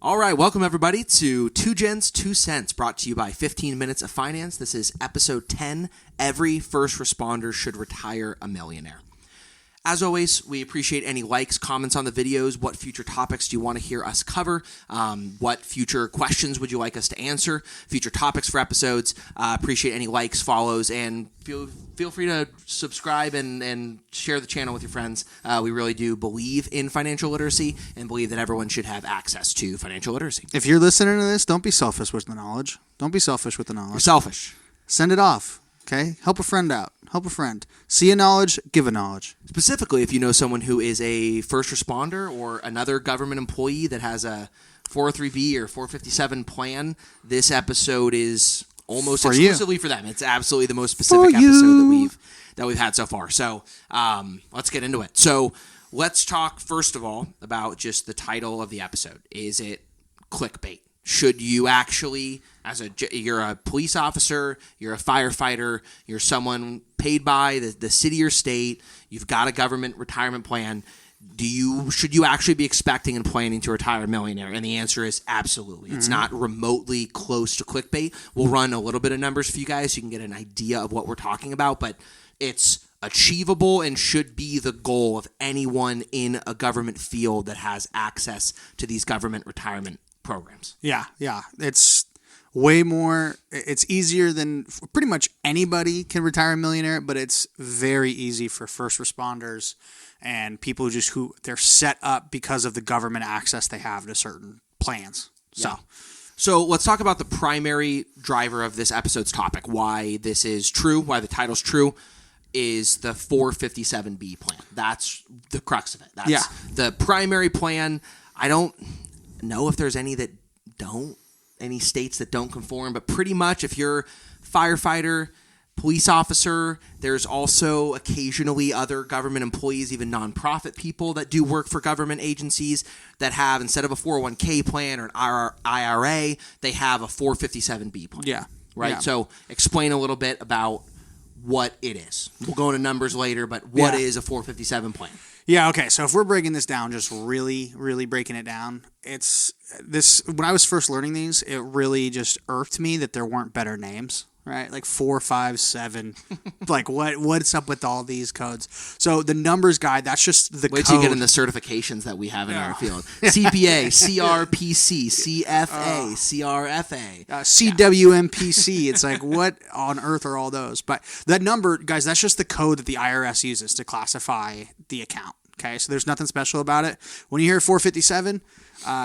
All right, welcome everybody to Two Gens, 2 Cents, brought to you by 15 Minutes of Finance. This is episode 10, Every First Responder Should Retire a Millionaire. As always, we appreciate any likes, comments on the videos. What future topics do you want to hear us cover? What future questions would you like us to answer? Future topics for episodes. Appreciate any likes, follows, and feel free to subscribe and share the channel with your friends. We really do believe in financial literacy and believe that everyone should have access to financial literacy. If you're listening to this, don't be selfish with the knowledge. Don't be selfish with the knowledge. You're selfish. Send it off. Okay? Help a friend out. Help a friend. See a knowledge, give a knowledge. Specifically, if you know someone who is a first responder or another government employee that has a 403B or 457 plan, this episode is almost exclusively for them. It's absolutely the most specific episode that we've had so far. So let's get into it. So let's talk first of all about just the title of the episode. Is it clickbait? Should you actually, you're a police officer, you're a firefighter, you're someone paid by the city or state, you've got a government retirement plan, should you actually be expecting and planning to retire a millionaire? And the answer is absolutely. Mm-hmm. It's not remotely close to clickbait. We'll run a little bit of numbers for you guys so you can get an idea of what we're talking about, but it's achievable and should be the goal of anyone in a government field that has access to these government retirement programs. Yeah. It's way more, it's easier than pretty much anybody can retire a millionaire, but it's very easy for first responders and people who they're set up because of the government access they have to certain plans. So let's talk about the primary driver of this episode's topic, why this is true, why the title's true, is the 457B plan. That's the crux of it. That's the primary plan. I don't know if there's any states that don't conform, but pretty much if you're firefighter, police officer, there's also occasionally other government employees, even nonprofit people that do work for government agencies that have, instead of a 401k plan or an IRA, they have a 457B plan. Yeah. Right? Yeah. So explain a little bit about what it is. We'll go into numbers later, but what is a 457 plan? Yeah, okay. So if we're breaking this down, just really, really breaking it down, it's this. When I was first learning these, it really just irked me that there weren't better names, right? Like 4, 5, 7. Like what's up with all these codes? So the numbers guide, that's just the code. Wait till you get in the certifications that we have in our field. CPA, CRPC, CFA, CRFA, CWMPC. It's like, what on earth are all those? But that number, guys, that's just the code that the IRS uses to classify the account. Okay, so there's nothing special about it. When you hear 457,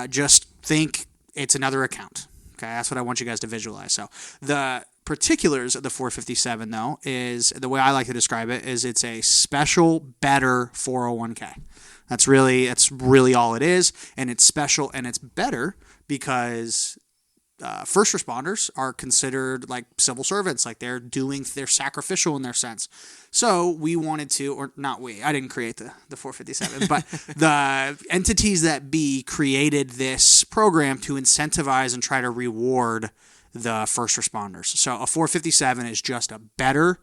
just think it's another account. Okay, that's what I want you guys to visualize. So the particulars of the 457, though, is the way I like to describe it is it's a special, better 401k. That's really all it is, and it's special and it's better because first responders are considered like civil servants, like they're sacrificial in their sense. So we wanted to, or not we, I didn't create the 457, but the entities that created this program to incentivize and try to reward the first responders. So a 457 is just a better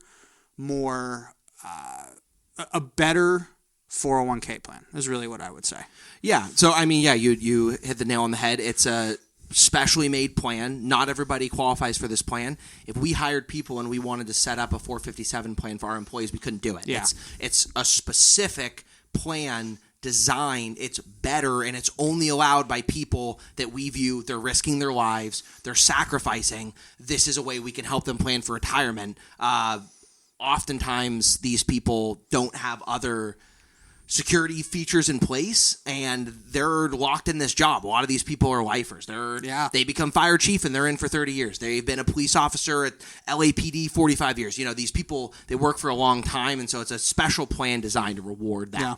401k plan is really what I would say. Yeah. So, I mean, you hit the nail on the head. It's a specially made plan. Not everybody qualifies for this plan. If we hired people and we wanted to set up a 457 plan for our employees, we couldn't do it. Yeah. It's a specific plan designed. It's better, and it's only allowed by people that we view they're risking their lives, they're sacrificing. This is a way we can help them plan for retirement. Oftentimes, these people don't have other security features in place, and they're locked in this job. A lot of these people are lifers. They become fire chief, and they're in for 30 years. They've been a police officer at LAPD 45 years. You know, these people, they work for a long time, and so it's a special plan designed to reward that. Yeah.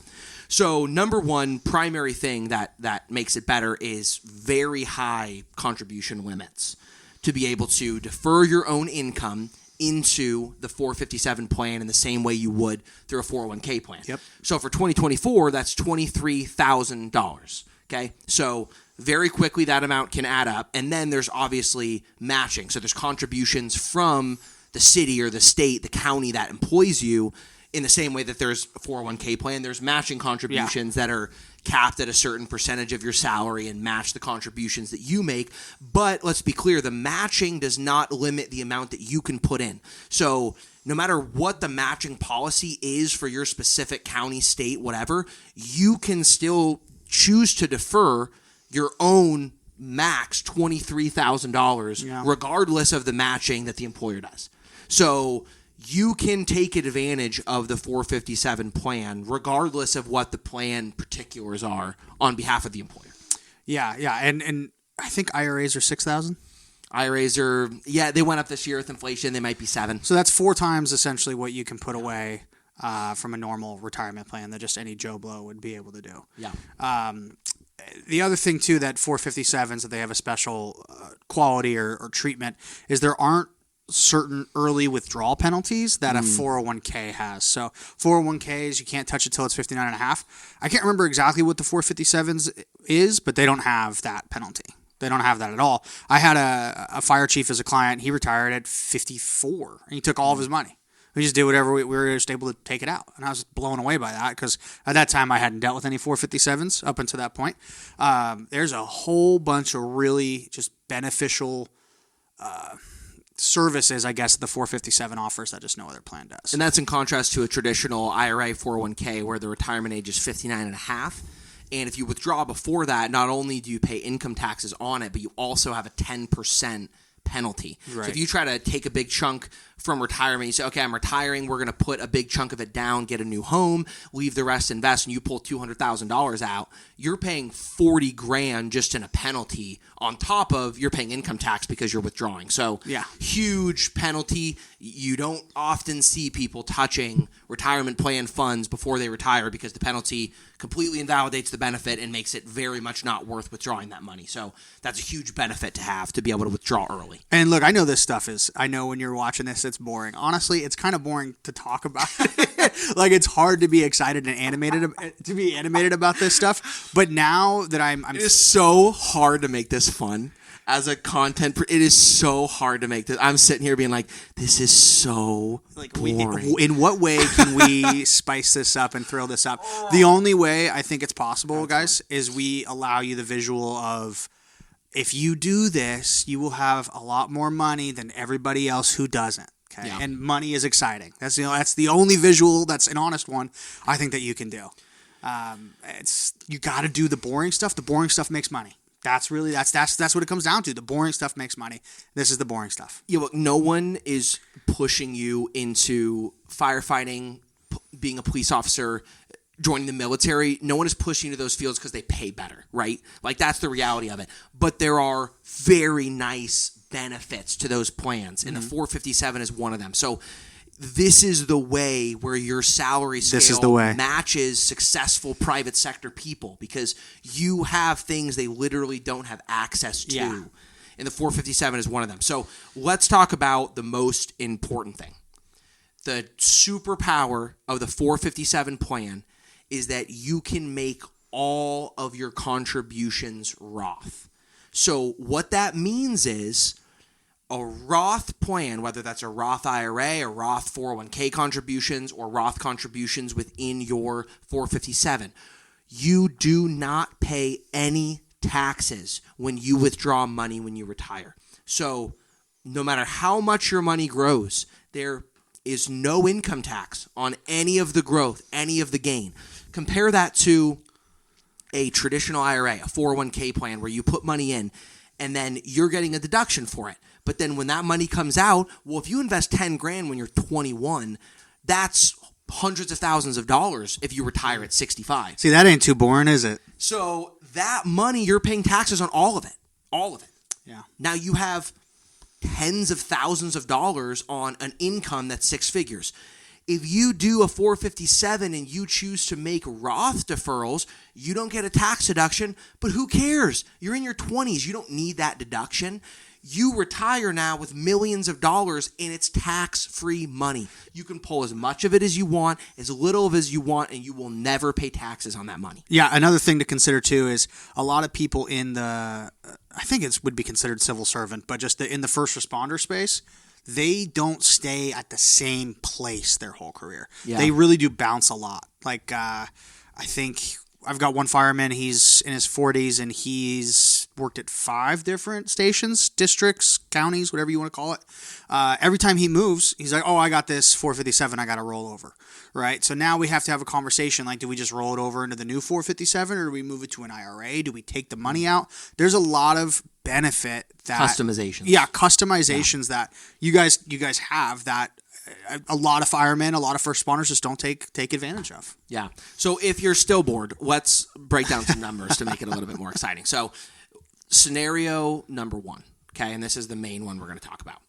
So number one primary thing that makes it better is very high contribution limits to be able to defer your own income into the 457 plan in the same way you would through a 401k plan. Yep. So for 2024, that's $23,000. Okay. So very quickly that amount can add up. And then there's obviously matching. So there's contributions from the city or the state, the county that employs you in the same way that there's a 401k plan. There's matching contributions that are capped at a certain percentage of your salary and match the contributions that you make. But let's be clear, the matching does not limit the amount that you can put in. So no matter what the matching policy is for your specific county, state, whatever, you can still choose to defer your own max $23,000 regardless of the matching that the employer does. So you can take advantage of the 457 plan regardless of what the plan particulars are on behalf of the employer. Yeah. And I think IRAs are 6,000. IRAs are, they went up this year with inflation. They might be 7. So that's 4 times essentially what you can put away from a normal retirement plan that just any Joe Blow would be able to do. Yeah. The other thing too that 457s that they have a special quality or treatment is there aren't certain early withdrawal penalties that a 401k has. So 401ks, you can't touch it till it's 59 and a half. I can't remember exactly what the 457s is, but they don't have that penalty. They don't have that at all. I had a fire chief as a client. He retired at 54 and he took all of his money. We just did whatever we were just able to take it out. And I was blown away by that because at that time I hadn't dealt with any 457s up until that point. There's a whole bunch of really just beneficial services, I guess, the 457 offers that just no other plan does. And that's in contrast to a traditional IRA 401k where the retirement age is 59 and a half. And if you withdraw before that, not only do you pay income taxes on it, but you also have a 10% penalty. Right. So if you try to take a big chunk from retirement, you say, okay, I'm retiring, we're going to put a big chunk of it down, get a new home, leave the rest invest, and you pull $200,000 out, you're paying $40,000 just in a penalty on top of you're paying income tax because you're withdrawing. So huge penalty. You don't often see people touching retirement plan funds before they retire because the penalty completely invalidates the benefit and makes it very much not worth withdrawing that money. So that's a huge benefit to have to be able to withdraw early. And look, I know this stuff is, I know when you're watching this, it's boring. Honestly, it's kind of boring to talk about it. Like it's hard to be excited and animated about this stuff. But now that I'm it is so hard to make this fun. As a content, it is so hard to make this. I'm sitting here being like, this is so boring. In what way can we spice this up and throw this up? The only way I think it's possible, guys, is we allow you the visual of, if you do this, you will have a lot more money than everybody else who doesn't. Okay, and money is exciting. That's the only visual that's an honest one I think that you can do. You got to do the boring stuff. The boring stuff makes money. That's what it comes down to. The boring stuff makes money. This is the boring stuff. Yeah, look, no one is pushing you into firefighting, being a police officer, joining the military. No one is pushing you to those fields because they pay better, right? Like that's the reality of it. But there are very nice benefits to those plans, and the 457 is one of them. So this is the way where your salary scale matches successful private sector people because you have things they literally don't have access to. Yeah. And the 457 is one of them. So let's talk about the most important thing. The superpower of the 457 plan is that you can make all of your contributions Roth. So what that means is a Roth plan, whether that's a Roth IRA or Roth 401k contributions or Roth contributions within your 457, you do not pay any taxes when you withdraw money when you retire. So no matter how much your money grows, there is no income tax on any of the growth, any of the gain. Compare that to a traditional IRA, a 401k plan where you put money in and then you're getting a deduction for it. But then when that money comes out, well, if you invest $10,000 when you're 21, that's hundreds of thousands of dollars if you retire at 65. See, that ain't too boring, is it? So that money, you're paying taxes on all of it. All of it. Yeah. Now you have tens of thousands of dollars on an income that's 6 figures. If you do a 457 and you choose to make Roth deferrals, you don't get a tax deduction, but who cares? You're in your 20s. You don't need that deduction. You retire now with millions of dollars and it's tax-free money. You can pull as much of it as you want, as little of it as you want, and you will never pay taxes on that money. Yeah, another thing to consider too is a lot of people in the, I think it would be considered civil servant, but just in the first responder space, they don't stay at the same place their whole career. Yeah. They really do bounce a lot. Like I think I've got one fireman. He's in his 40s, and he's worked at 5 different stations, districts, counties, whatever you want to call it. Every time he moves, he's like, oh, I got this 457. I got to roll over, right? So now we have to have a conversation like, do we just roll it over into the new 457, or do we move it to an IRA? Do we take the money out? There's a lot of benefit that customizations. Yeah, customizations that you guys have that a lot of firemen, a lot of first responders just don't take advantage of. Yeah. So if you're still bored, let's break down some numbers to make it a little bit more exciting. So scenario number 1, okay, and this is the main one we're going to talk about.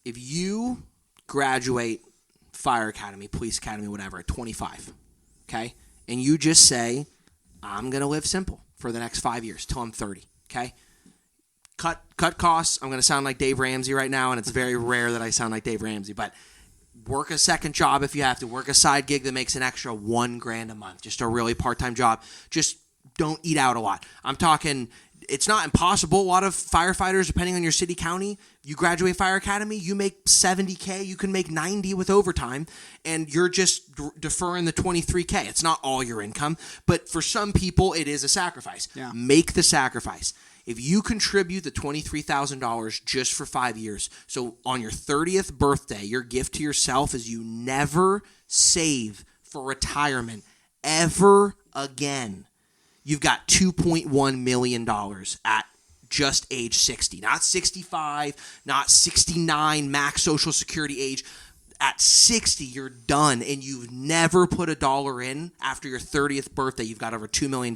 If you graduate fire academy, police academy, whatever, at 25, okay, and you just say, I'm going to live simple for the next 5 years till I'm 30, okay? Cut costs. I'm going to sound like Dave Ramsey right now, and it's very rare that I sound like Dave Ramsey, but work a second job if you have to. Work a side gig that makes an extra $1,000 a month, just a really part-time job. Just don't eat out a lot. I'm talking, it's not impossible. A lot of firefighters, depending on your city, county, you graduate fire academy, you make $70K, you can make $90 with overtime, and you're just deferring the $23K. It's not all your income, but for some people, it is a sacrifice. Yeah. Make the sacrifice. If you contribute the $23,000 just for 5 years, so on your 30th birthday, your gift to yourself is you never save for retirement ever again. You've got $2.1 million at just age 60, not 65, not 69, max Social Security age. At 60, you're done, and you've never put a dollar in after your 30th birthday. You've got over $2 million,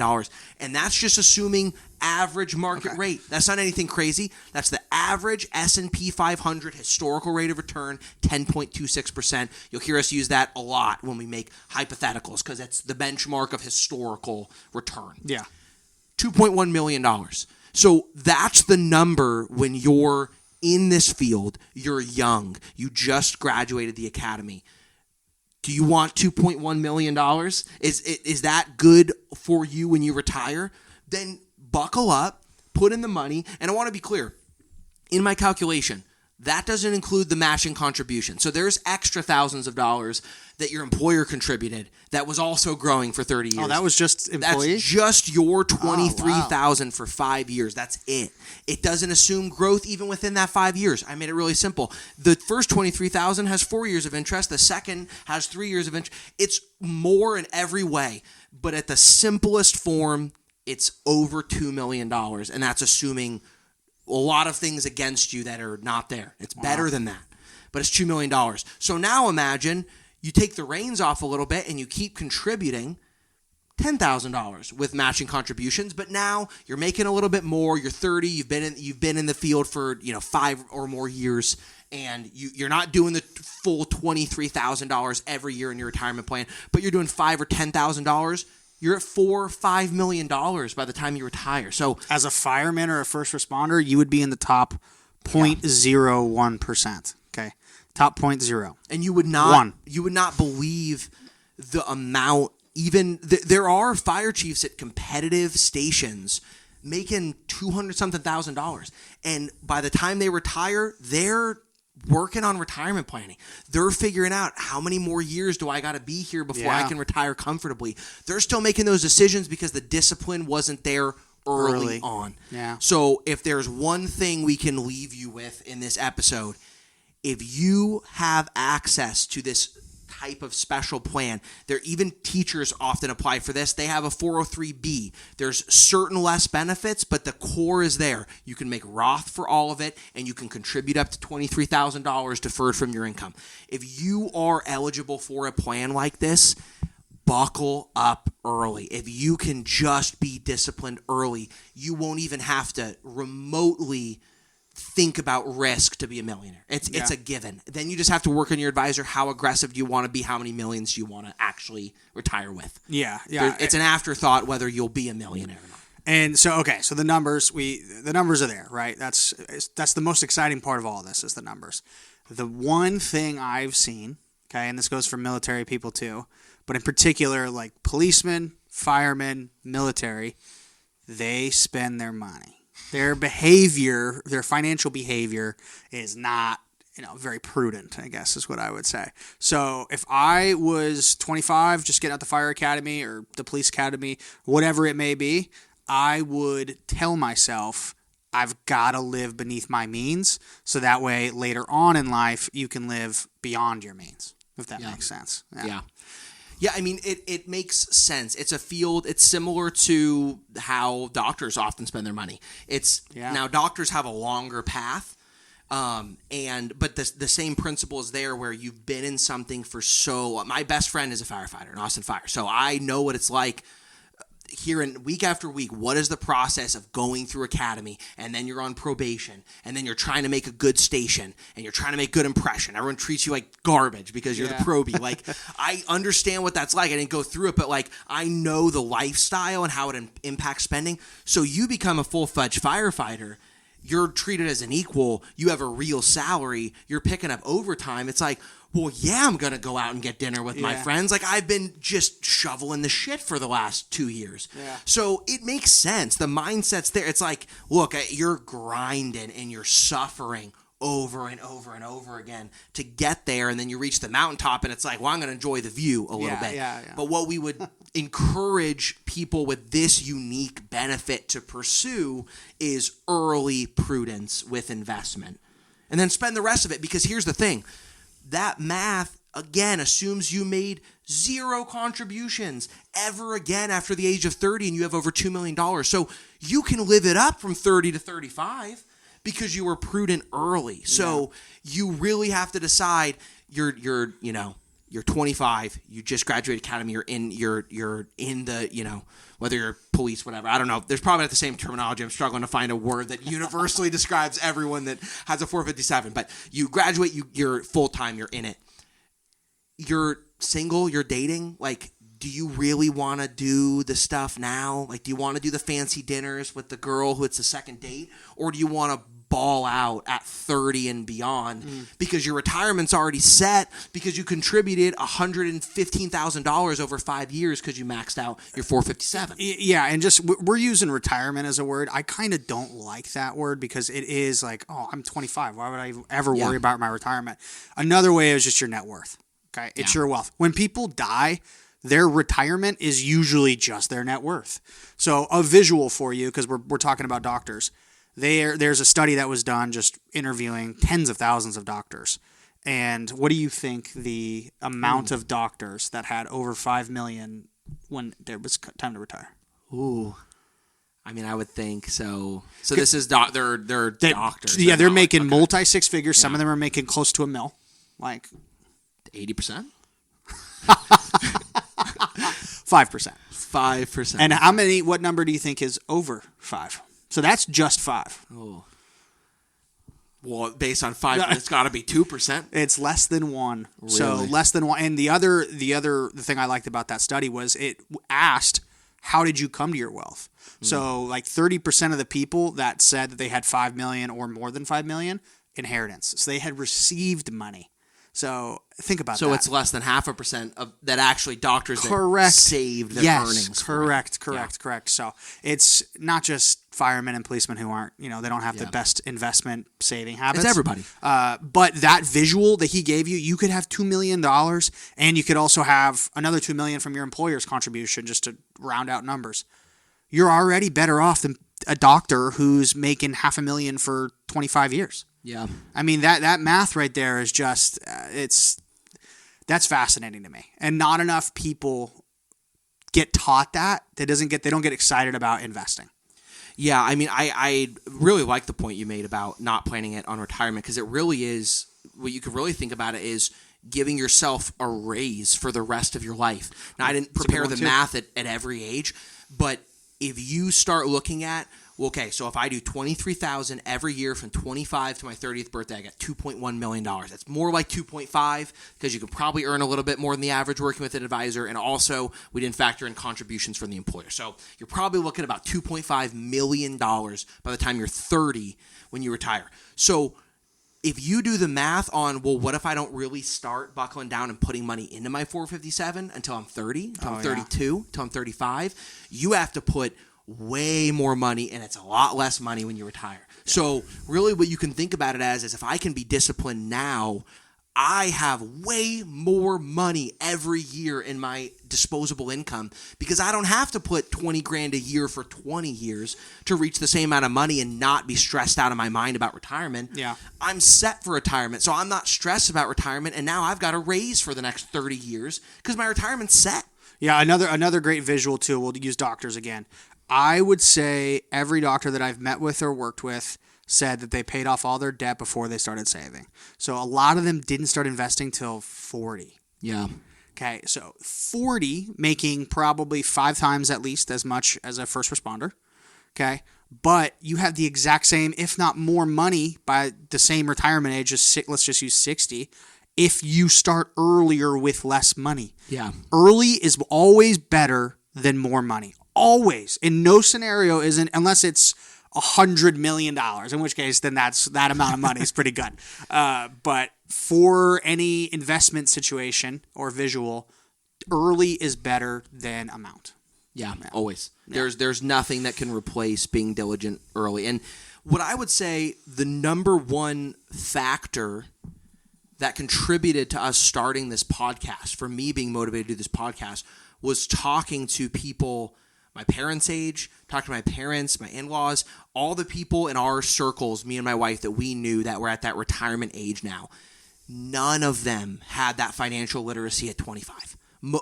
and that's just assuming average market rate. That's not anything crazy. That's the average S&P 500 historical rate of return, 10.26%. You'll hear us use that a lot when we make hypotheticals because it's the benchmark of historical return. Yeah. $2.1 million. So that's the number when you're in this field, you're young, you just graduated the academy. Do you want $2.1 million? Is that good for you when you retire? Then buckle up, put in the money, and I want to be clear. In my calculation, that doesn't include the matching contribution. So there's extra thousands of dollars that your employer contributed that was also growing for 30 years. Oh, that was just employee? That's just your $23,000 for 5 years. That's it. It doesn't assume growth even within that 5 years. I made it really simple. The first $23,000 has 4 years of interest. The second has 3 years of interest. It's more in every way, but at the simplest form, it's over $2 million, and that's assuming a lot of things against you that are not there. It's better than that, but it's $2 million. So now imagine you take the reins off a little bit and you keep contributing $10,000 with matching contributions, but now you're making a little bit more. You're 30. You've been in the field for 5 or more years, and you're not doing the full $23,000 every year in your retirement plan, but you're doing $5,000 or $10,000. You're at $4 or $5 million by the time you retire. So, as a fireman or a first responder, you would be in the top 0.01%. Okay, top 0.0. And you would not believe the amount. Even there are fire chiefs at competitive stations making $200,000, and by the time they retire, they're working on retirement planning. They're figuring out how many more years do I got to be here before I can retire comfortably. They're still making those decisions because the discipline wasn't there early on. Yeah. So if there's one thing we can leave you with in this episode, if you have access to this type of special plan, even teachers often apply for this. They have a 403B. There's certain less benefits, but the core is there. You can make Roth for all of it, and you can contribute up to $23,000 deferred from your income. If you are eligible for a plan like this, buckle up early. If you can just be disciplined early, you won't even have to remotely think about risk to be a millionaire. It's a given. Then you just have to work on your advisor. How aggressive do you want to be? How many millions do you want to actually retire with? Yeah. It's an afterthought whether you'll be a millionaire or not. And so, so the numbers are there, right? That's the most exciting part of all of this is the numbers. The one thing I've seen, and this goes for military people too, but in particular, like policemen, firemen, military, they spend their money. Their behavior, their financial behavior is not very prudent, I guess is what I would say. So if I was 25, just getting out the fire academy or the police academy, whatever it may be, I would tell myself I've got to live beneath my means. So that way later on in life, you can live beyond your means, if that makes sense. Yeah. Yeah, I mean, it makes sense. It's a field. It's similar to how doctors often spend their money. Now doctors have a longer path. But the same principle is there where you've been in something for my best friend is a firefighter in Austin Fire. So I know what it's like hearing week after week, what is the process of going through academy, and then you're on probation, and then you're trying to make a good station, and you're trying to make good impression. Everyone treats you like garbage because you're the probie. Like, I understand what that's like. I didn't go through it, but like, I know the lifestyle and how it impacts spending. So you become a full-fledged firefighter. You're treated as an equal. You have a real salary. You're picking up overtime. It's like, well, yeah, I'm going to go out and get dinner with my friends. Like, I've been just shoveling the shit for the last 2 years. Yeah. So it makes sense. The mindset's there. It's like, look, you're grinding and you're suffering over and over and over again to get there, and then you reach the mountaintop and it's like, well, I'm going to enjoy the view a little bit. But what we would encourage people with this unique benefit to pursue is early prudence with investment, and then spend the rest of it, because here's the thing. That math, again, assumes you made zero contributions ever again after the age of 30 and you have over $2 million. So you can live it up from 30 to 35 because you were prudent early. So you really have to decide you're 25, you just graduated academy, you're in the, whether you're police, whatever. I don't know. There's probably not the same terminology. I'm struggling to find a word that universally describes everyone that has a 457. But you graduate, you're full-time, you're in it. You're single, you're dating. Like, do you really want to do the stuff now? Like, do you want to do the fancy dinners with the girl who it's the second date? Or do you want to ball out at 30 and beyond because your retirement's already set, because you contributed $115,000 over 5 years because you maxed out your 457? Yeah, and just we're using retirement as a word. I kind of don't like that word because it is like, oh, I'm 25. Why would I ever worry about my retirement? Another way is just your net worth. Okay, it's your wealth. When people die, their retirement is usually just their net worth. So a visual for you, because we're talking about doctors. There's a study that was done just interviewing tens of thousands of doctors. And what do you think the amount of doctors that had over 5 million when there was time to retire? Ooh. I mean, I would think so. So this is they're doctors. Yeah, they're making multi six figures. Yeah. Some of them are making close to $1 million. Like 80%? 5%. 5%. And what number do you think is over 5? So that's just 5. Oh. Well, based on 5, it's got to be 2%. It's less than 1. Really? So less than 1. And the thing I liked about that study was it asked, how did you come to your wealth? So like 30% of the people that said that they had 5 million or more than 5 million, inheritance. So they had received money. So think about that. So it's less than 0.5% of that actually doctors that saved their earnings. Correct. So it's not just firemen and policemen who aren't, they don't have the best investment saving habits. It's everybody. But that visual that he gave you could have $2 million, and you could also have another $2 million from your employer's contribution, just to round out numbers. You're already better off than a doctor who's making $500,000 for 25 years. Yeah. I mean, that math right there is just, that's fascinating to me. And not enough people get taught that. They don't get excited about investing. Yeah. I mean, I really like the point you made about not planning it on retirement, because it really is, what you could really think about it is giving yourself a raise for the rest of your life. Now, I didn't prepare the math at every age, but if you start looking at, okay, so if I do $23,000 every year from 25 to my 30th birthday, I got $2.1 million. That's more like 2.5, because you could probably earn a little bit more than the average working with an advisor, and also we didn't factor in contributions from the employer. So you're probably looking at about $2.5 million by the time you're 30 when you retire. So if you do the math on, well, what if I don't really start buckling down and putting money into my 457 until I'm 30, until I'm 32, until I'm 35, you have to put way more money, and it's a lot less money when you retire. So really what you can think about it as is if I can be disciplined now, I have way more money every year in my disposable income because I don't have to put 20 grand a year for 20 years to reach the same amount of money and not be stressed out of my mind about retirement. Yeah. I'm set for retirement, so I'm not stressed about retirement, and now I've got a raise for the next 30 years because my retirement's set. Yeah, another great visual too. We'll use doctors again. I would say every doctor that I've met with or worked with said that they paid off all their debt before they started saving. So a lot of them didn't start investing till 40. Yeah. Okay, so 40 making probably 5 times at least as much as a first responder. Okay, but you have the exact same, if not more money by the same retirement age, let's just use 60, if you start earlier with less money. Yeah. Early is always better than more money. Always. In no scenario isn't, unless it's $100 million, in which case then that amount of money is pretty good. But for any investment situation or visual, early is better than amount. Yeah, always. Yeah. There's nothing that can replace being diligent early. And what I would say the number one factor that contributed to us starting this podcast, for me being motivated to do this podcast, was talking to people my parents' age, talking to my parents, my in-laws, all the people in our circles, me and my wife, that we knew that were at that retirement age now. None of them had that financial literacy at 25.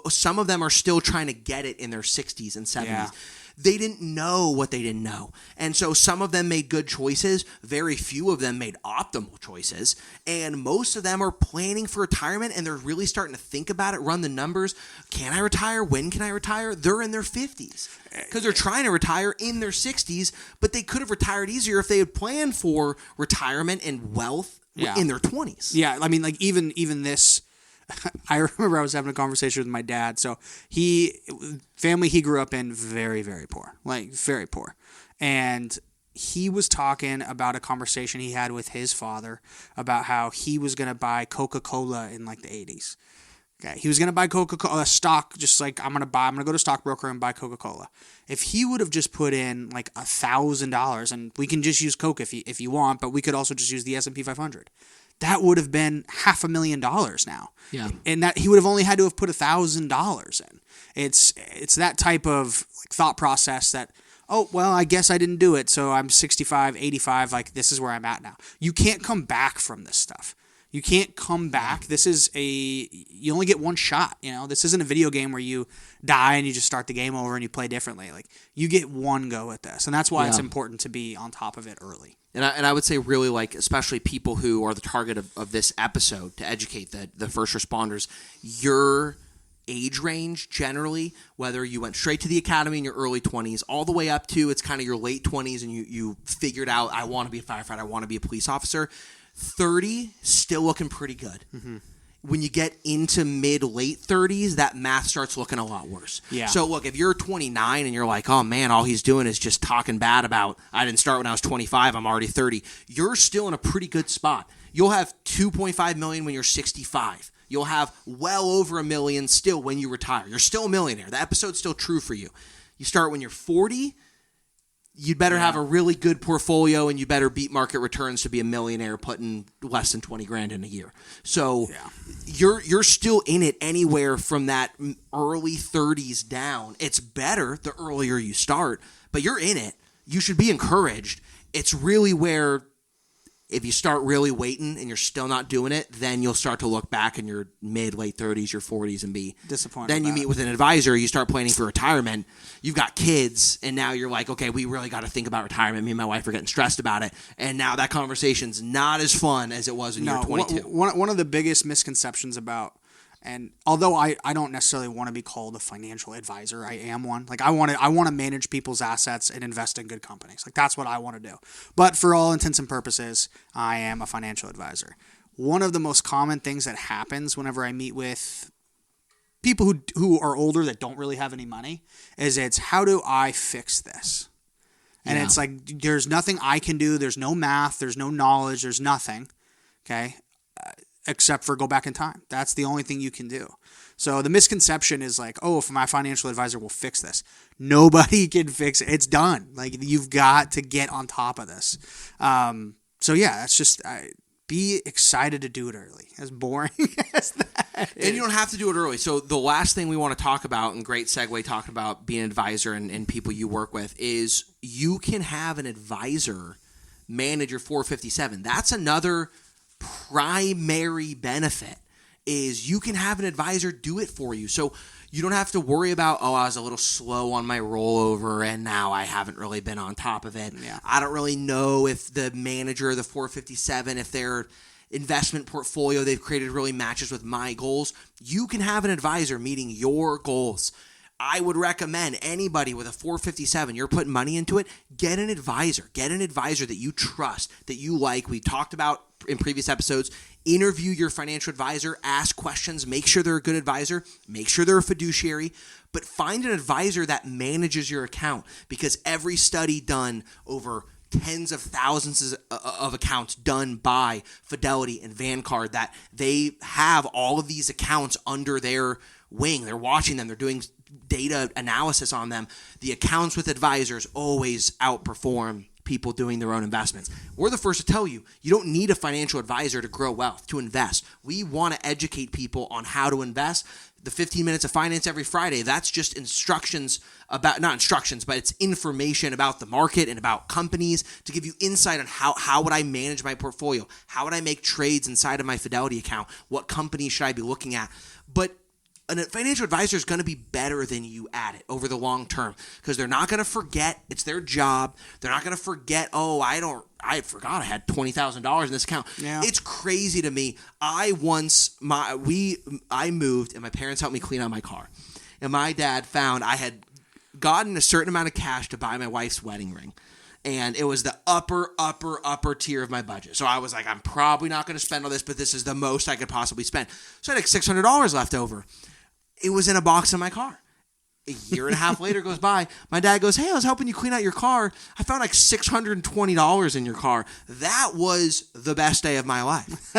Some of them are still trying to get it in their 60s and 70s. Yeah. They didn't know what they didn't know. And so some of them made good choices. Very few of them made optimal choices. And most of them are planning for retirement, and they're really starting to think about it, run the numbers. Can I retire? When can I retire? They're in their 50s because they're trying to retire in their 60s, but they could have retired easier if they had planned for retirement and wealth in their 20s. Yeah, I mean, like even this... I remember I was having a conversation with my dad. So family he grew up in, very, very poor, like very poor. And he was talking about a conversation he had with his father about how he was going to buy Coca-Cola in like the 80s. Okay. He was going to buy Coca-Cola stock, just like I'm going to go to stockbroker and buy Coca-Cola. If he would have just put in like $1,000, and we can just use Coke if you want, but we could also just use the S&P 500. That would have been $500,000 now. Yeah. And that he would have only had to have put $1,000 in. It's that type of like thought process that, oh, well, I guess I didn't do it. So I'm 65, 85, like this is where I'm at now. You can't come back from this stuff. You can't come back. This is you only get one shot, This isn't a video game where you die and you just start the game over and you play differently. Like you get one go at this. And that's why it's important to be on top of it early. And I would say really like, especially people who are the target of this episode, to educate the first responders, your age range generally, whether you went straight to the academy in your early 20s, all the way up to it's kind of your late 20s and you figured out, I want to be a firefighter, I want to be a police officer, 30, still looking pretty good. Mm-hmm. When you get into mid-late 30s, that math starts looking a lot worse. Yeah. So, look, if you're 29 and you're like, oh, man, all he's doing is just talking bad about, I didn't start when I was 25, I'm already 30, you're still in a pretty good spot. You'll have $2.5 million when you're 65. You'll have well over $1 million still when you retire. You're still a millionaire. The episode's still true for you. You start when you're 40, you'd better have a really good portfolio, and you better beat market returns to be a millionaire putting less than 20 grand in a year. So you're still in it anywhere from that early 30s down. It's better the earlier you start, but you're in it. You should be encouraged. It's really where if you start really waiting and you're still not doing it, then you'll start to look back in your mid-late 30s, your 40s, and be disappointed. Then you meet with an advisor, you start planning for retirement, you've got kids, and now you're like, okay, we really got to think about retirement. Me and my wife are getting stressed about it, and now that conversation's not as fun as it was when you were 22. One of the biggest misconceptions about, and although I don't necessarily want to be called a financial advisor, I am one. Like I want to manage people's assets and invest in good companies. Like that's what I want to do. But for all intents and purposes, I am a financial advisor. One of the most common things that happens whenever I meet with people who are older that don't really have any money is it's, how do I fix this? And it's like, there's nothing I can do. There's no math. There's no knowledge. There's nothing. Okay. except for go back in time. That's the only thing you can do. So the misconception is like, oh, if my financial advisor will fix this. Nobody can fix it. It's done. Like, you've got to get on top of this. So yeah, that's just be excited to do it early. As boring as that is. And you don't have to do it early. So the last thing we want to talk about, and great segue talking about being an advisor and people you work with, is you can have an advisor manage your 457. That's another primary benefit, is you can have an advisor do it for you. So you don't have to worry about, oh, I was a little slow on my rollover and now I haven't really been on top of it. Yeah. I don't really know if the manager of the 457, if their investment portfolio they've created really matches with my goals. You can have an advisor meeting your goals. I would recommend anybody with a 457, you're putting money into it, get an advisor. Get an advisor that you trust, that you like. We talked about in previous episodes. Interview your financial advisor, ask questions, make sure they're a good advisor, make sure they're a fiduciary, but find an advisor that manages your account, because every study done over tens of thousands of accounts done by Fidelity and Vanguard, that they have all of these accounts under their wing. They're watching them. They're doing data analysis on them. The accounts with advisors always outperform people doing their own investments. We're the first to tell you, you don't need a financial advisor to grow wealth, to invest. We want to educate people on how to invest. The 15 minutes of finance every Friday, that's just instructions about, not instructions, but it's information about the market and about companies to give you insight on how would I manage my portfolio? How would I make trades inside of my Fidelity account? What companies should I be looking at? But a financial advisor is going to be better than you at it over the long term, because they're not going to forget. It's their job. They're not going to forget, oh, I forgot I had $20,000 in this account. Yeah. It's crazy to me. I moved and my parents helped me clean out my car. And my dad found I had gotten a certain amount of cash to buy my wife's wedding ring. And it was the upper tier of my budget. So I was like, I'm probably not going to spend all this, but this is the most I could possibly spend. So I had like $600 left over. It was in a box in my car. A year and a half later goes by. My dad goes, hey, I was helping you clean out your car. I found like $620 in your car. That was the best day of my life.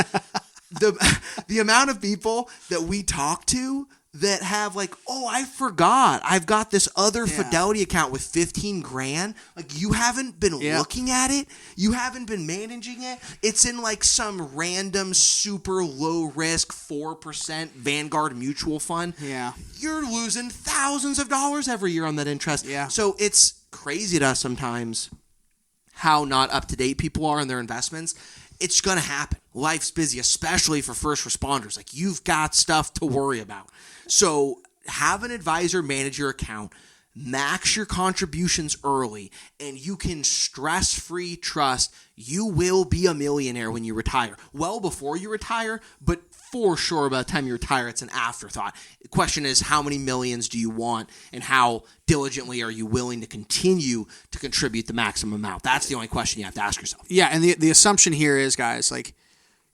The amount of people that we talk to that have like, oh, I forgot, I've got this other Fidelity account with 15 grand. Like, you haven't been looking at it. You haven't been managing it. It's in like some random super low risk 4% Vanguard mutual fund. Yeah. You're losing thousands of dollars every year on that interest. Yeah. So it's crazy to us sometimes how not up to date people are in their investments. It's going to happen. Life's busy, especially for first responders. Like, you've got stuff to worry about. So have an advisor manage your account, max your contributions early, and you can stress-free trust you will be a millionaire when you retire. Well before you retire, but for sure by the time you retire, it's an afterthought. The question is, how many millions do you want, and how diligently are you willing to continue to contribute the maximum amount? That's the only question you have to ask yourself. Yeah, and the assumption here is, guys, like,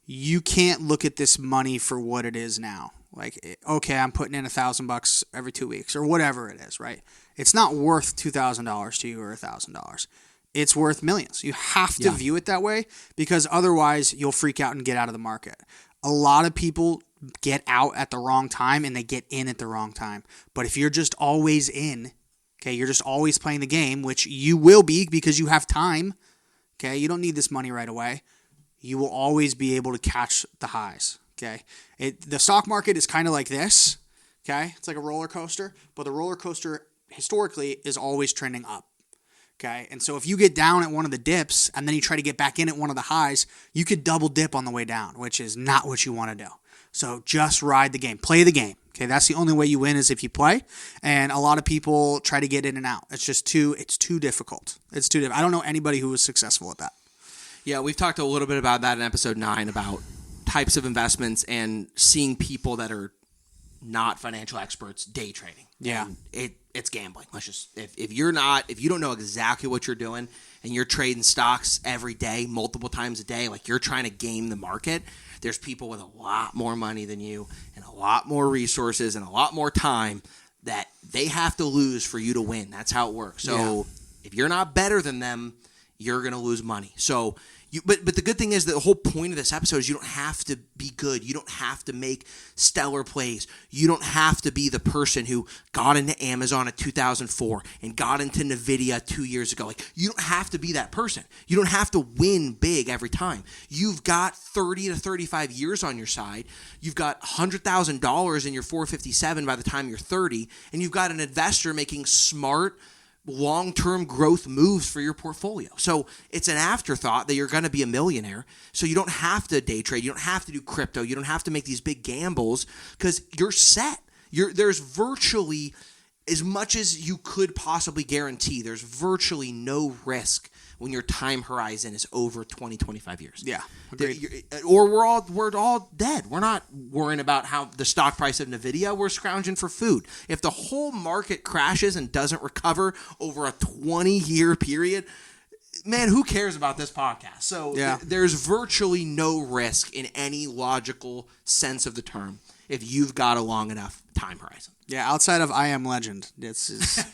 you can't look at this money for what it is now. Like, okay, I'm putting in $1,000 every 2 weeks or whatever it is, right? It's not worth $2,000 to you or $1,000. It's worth millions. You have to view it that way, because otherwise you'll freak out and get out of the market. A lot of people get out at the wrong time and they get in at the wrong time. But if you're just always in, okay, you're just always playing the game, which you will be because you have time, okay? You don't need this money right away. You will always be able to catch the highs. Okay, the stock market is kind of like this. Okay, it's like a roller coaster, but the roller coaster historically is always trending up. Okay, and so if you get down at one of the dips and then you try to get back in at one of the highs, you could double dip on the way down, which is not what you want to do. So just ride the game, play the game. Okay, that's the only way you win, is if you play. And a lot of people try to get in and out. It's too difficult. It's too difficult. I don't know anybody who was successful at that. Yeah, we've talked a little bit about that in episode 9 about types of investments and seeing people that are not financial experts day trading. Yeah. And it's gambling. Let's just, if you don't know exactly what you're doing and you're trading stocks every day, multiple times a day, like you're trying to game the market, there's people with a lot more money than you and a lot more resources and a lot more time that they have to lose for you to win. That's how it works. So if you're not better than them, you're going to lose money. So but the good thing is that the whole point of this episode is you don't have to be good. You don't have to make stellar plays. You don't have to be the person who got into Amazon in 2004 and got into NVIDIA 2 years ago. Like, you don't have to be that person. You don't have to win big every time. You've got 30 to 35 years on your side. You've got $100,000 in your 457 by the time you're 30, and you've got an investor making smart, long-term growth moves for your portfolio. So it's an afterthought that you're going to be a millionaire. So you don't have to day trade. You don't have to do crypto. You don't have to make these big gambles because you're set. There's virtually, as much as you could possibly guarantee, there's virtually no risk when your time horizon is over 20, 25 years. Yeah. Or we're all dead. We're not worrying about how the stock price of NVIDIA. We're scrounging for food. If the whole market crashes and doesn't recover over a 20-year period, man, who cares about this podcast? So there's virtually no risk in any logical sense of the term if you've got a long enough time horizon. Yeah, outside of I Am Legend, it's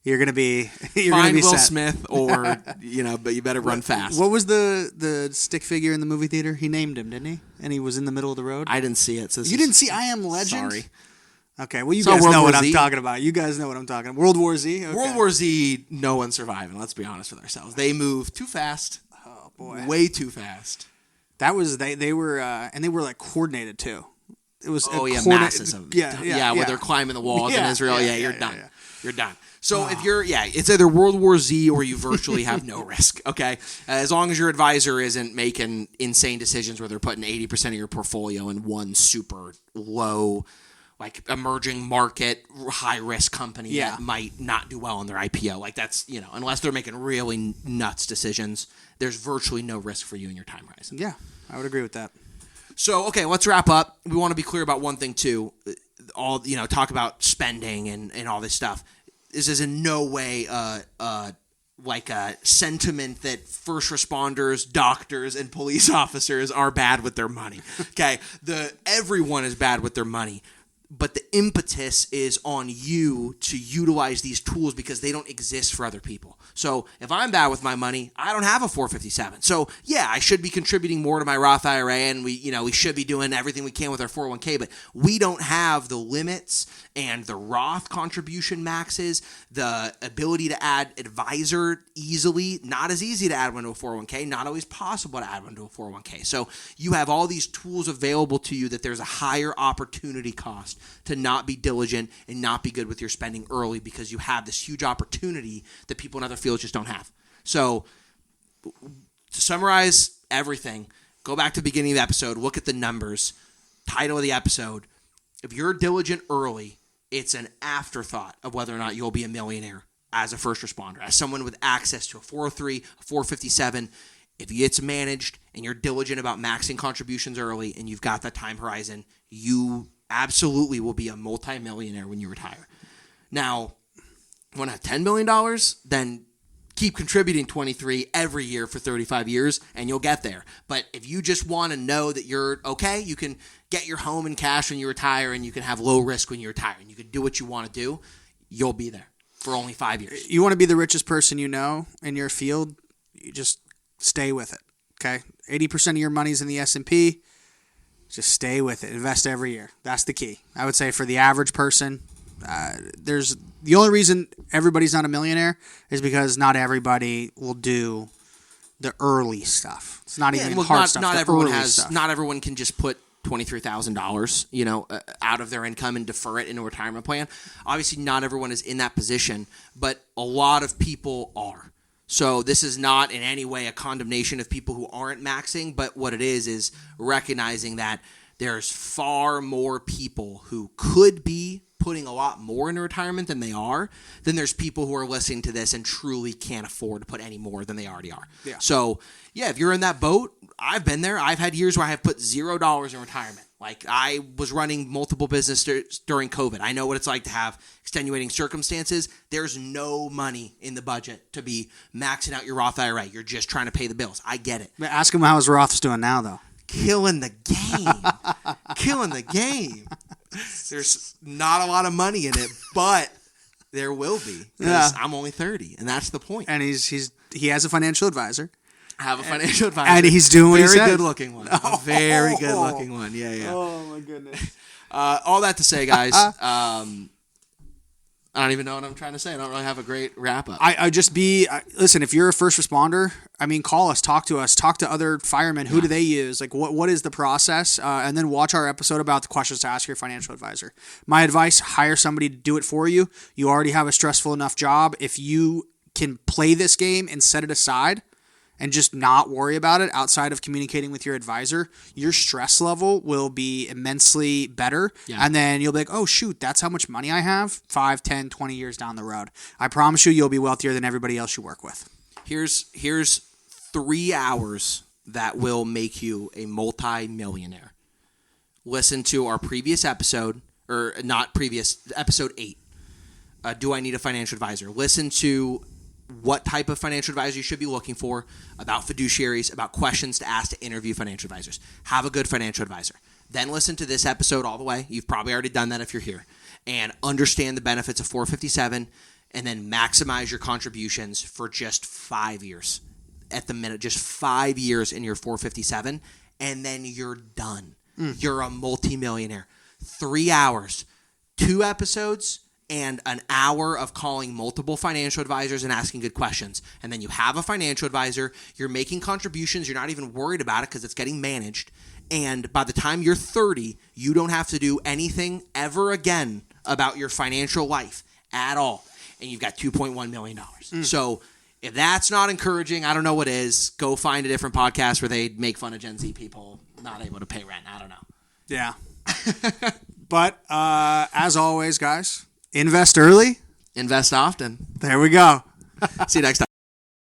you're gonna be Find Will set. Smith, or but you better run fast. What was the stick figure in the movie theater? He named him, didn't he? And he was in the middle of the road. I didn't see it. So you didn't see I Am Legend? Sorry. Okay, well, you guys know what I'm talking about. You guys know what I'm talking about. World War Z? Okay. World War Z, no one's surviving. Let's be honest with ourselves. They move too fast. Oh, boy. Way too fast. That was, they were, and they were like coordinated too. It was masses of them. Yeah, where they're climbing the walls in Israel. You're done. Yeah. You're done. So if you're, it's either World War Z or you virtually have no risk, okay? As long as your advisor isn't making insane decisions where they're putting 80% of your portfolio in one super low, like emerging market, high risk company that might not do well in their IPO. Like that's, unless they're making really nuts decisions, there's virtually no risk for you in your time horizon. Yeah, I would agree with that. So, okay, let's wrap up. We want to be clear about one thing too. Talk about spending and all this stuff. This is in no way like a sentiment that first responders, doctors, and police officers are bad with their money. Okay, everyone is bad with their money, but the impetus is on you to utilize these tools because they don't exist for other people. So if I'm bad with my money, I don't have a 457. So I should be contributing more to my Roth IRA, and we should be doing everything we can with our 401k, but we don't have the limits and the Roth contribution maxes, the ability to add advisor easily, not as easy to add one to a 401k, not always possible to add one to a 401k. So you have all these tools available to you that there's a higher opportunity cost to not be diligent and not be good with your spending early because you have this huge opportunity that people in other fields just don't have. So to summarize everything, go back to the beginning of the episode, look at the numbers, title of the episode. If you're diligent early, it's an afterthought of whether or not you'll be a millionaire as a first responder, as someone with access to a 403, a 457. If it's managed and you're diligent about maxing contributions early and you've got that time horizon, you absolutely will be a multimillionaire when you retire. Now, you want to have $10 million? Then keep contributing 23 every year for 35 years and you'll get there. But if you just want to know that you're okay, you can get your home in cash when you retire and you can have low risk when you retire and you can do what you want to do, you'll be there for only 5 years. You want to be the richest person you know in your field, you just stay with it, okay? 80% of your money's in the S&P. Just stay with it. Invest every year. That's the key. I would say for the average person, there's the only reason everybody's not a millionaire is because not everybody will do the early stuff. It's not even hard stuff. Not everyone can just put $23,000, out of their income and defer it in a retirement plan. Obviously, not everyone is in that position, but a lot of people are. So this is not in any way a condemnation of people who aren't maxing, but what it is recognizing that there's far more people who could be putting a lot more into retirement than they are, then there's people who are listening to this and truly can't afford to put any more than they already are. Yeah. So, if you're in that boat, I've been there. I've had years where I have put $0 in retirement. Like, I was running multiple businesses during COVID. I know what it's like to have extenuating circumstances. There's no money in the budget to be maxing out your Roth IRA. You're just trying to pay the bills. I get it. Ask him how his Roth's doing now, though. Killing the game. Killing the game. There's not a lot of money in it, but There will be. Because I'm only 30, and that's the point. And he has a financial advisor. Have a financial advisor. And he's doing what he said. Very good looking one. A very good looking one. Yeah. Oh, my goodness. All that to say, guys, I don't even know what I'm trying to say. I don't really have a great wrap up. Listen, if you're a first responder, I mean, call us, talk to us, talk to other firemen. Who do they use? Like, what is the process? And then watch our episode about the questions to ask your financial advisor. My advice, hire somebody to do it for you. You already have a stressful enough job. If you can play this game and set it aside and just not worry about it outside of communicating with your advisor, your stress level will be immensely better. Yeah. And then you'll be like, oh, shoot, that's how much money I have 5, 10, 20 years down the road. I promise you'll be wealthier than everybody else you work with. Here's 3 hours that will make you a multi-millionaire. Listen to our previous episode, or not previous, episode 8. Do I need a financial advisor? Listen to what type of financial advisor you should be looking for, about fiduciaries, about questions to ask to interview financial advisors. Have a good financial advisor. Then listen to this episode all the way. You've probably already done that if you're here. And understand the benefits of 457, and then maximize your contributions for just 5 years. At the minute, just 5 years in your 457, and then you're done. You're a multimillionaire. 3 hours, 2 episodes, and an hour of calling multiple financial advisors and asking good questions. And then you have a financial advisor. You're making contributions. You're not even worried about it because it's getting managed. And by the time you're 30, you don't have to do anything ever again about your financial life at all. And you've got $2.1 million. So if that's not encouraging, I don't know what is. Go find a different podcast where they make fun of Gen Z people not able to pay rent. I don't know. Yeah. But as always, guys, invest early. Invest often. There we go. See you next time.